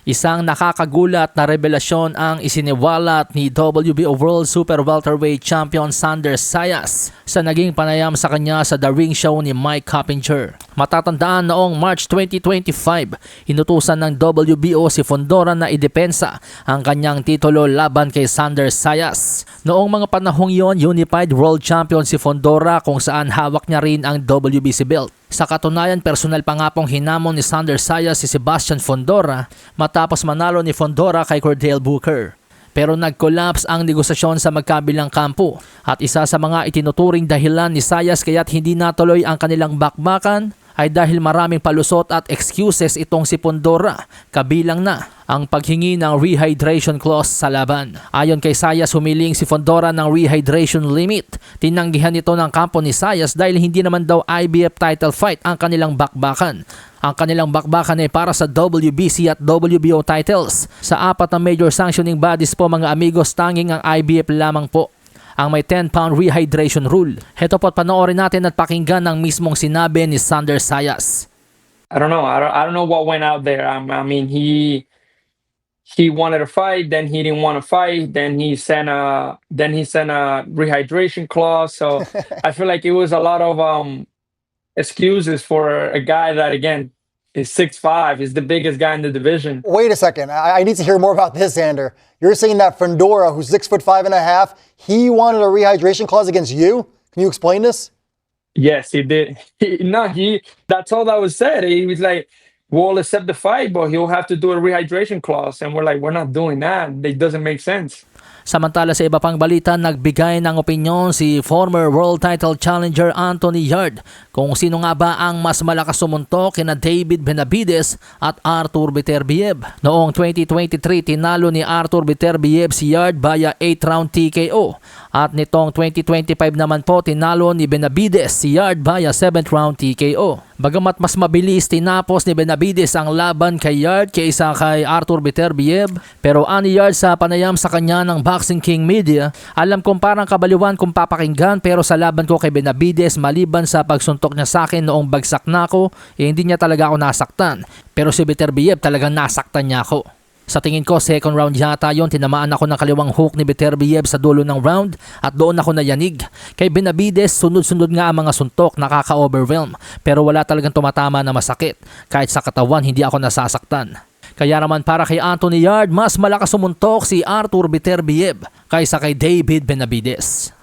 Isang nakakagulat na revelasyon ang isiniwalat ni WBO World Super Welterweight Champion Sanders Sayas sa naging panayam sa kanya sa The Ring Show ni Mike Coppinger. Matatandaan noong March 2025, inutusan ng WBO si Fundora na idepensa ang kanyang titulo laban kay Sanders Sayas. Noong mga panahong yon, Unified World Champion si Fundora kung saan hawak niya rin ang WBC belt. Sa katunayan, personal pa nga pong hinamon ni Sanders Sayas si Sebastian Fundora matapos manalo ni Fundora kay Cordell Booker. Pero nag-collapse ang negosasyon sa magkabilang kampo at isa sa mga itinuturing dahilan ni Sayas kaya't hindi natuloy ang kanilang bakbakan ay dahil maraming palusot at excuses itong si Fundora, kabilang na ang paghingi ng rehydration clause sa laban. Ayon kay Sayas, humiling si Fundora ng rehydration limit. Tinanggihan ito ng kampo ni Sayas dahil hindi naman daw IBF title fight ang kanilang bakbakan. Ang kanilang bakbakan ay para sa WBC at WBO titles. Sa apat na major sanctioning bodies po mga amigos, tanging ang IBF lamang po ang may 10-pound rehydration rule. Heto po't panoorin natin at pakinggan ang mismong sinabi ni Sanders Sayas. I don't know. I don't know what went out there. I mean, he wanted to fight, then he didn't want to fight, then he sent a rehydration clause. So I feel like it was a lot of excuses for a guy that again is 6'5", is the biggest guy in the division. Wait a second. I need to hear more about this, Xander. You're saying that Fundora, who's 6'5.5", he wanted a rehydration clause against you? Can you explain this? Yes, he did. That's all that was said. He was like, we'll accept the fight, but he'll have to do a rehydration clause. And we're like, we're not doing that. It doesn't make sense. Samantala sa iba pang balita, nagbigay ng opinyon si former world title challenger Anthony Yarde kung sino nga ba ang mas malakas sumuntok kina David Benavidez at Artur Beterbiev. Noong 2023, tinalo ni Artur Beterbiev si Yarde via 8-round TKO. At nitong 2025 naman po, tinalo ni Benavidez si Yarde via 7th-round TKO. Bagamat mas mabilis, tinapos ni Benavidez ang laban kay Yarde kaysa kay Artur Beterbiev. Pero ani Yarde sa panayam sa kanya ng Boxing King Media, alam kong parang kabaliwan kung papakinggan pero sa laban ko kay Benavidez, maliban sa pagsuntok niya sa akin noong bagsak na ako, hindi niya talaga ako nasaktan. Pero si Beterbiev talagang nasaktan niya ako. Sa tingin ko, second round yata yon, tinamaan ako ng kaliwang hook ni Beterbiev sa dulo ng round at doon ako nayanig. Kay Benavidez, sunod-sunod nga ang mga suntok, nakaka-overwhelm. Pero wala talagang tumatama na masakit. Kahit sa katawan, hindi ako nasasaktan. Kaya naman para kay Anthony Yarde, mas malakas sumuntok si Artur Beterbiev kaysa kay David Benavidez.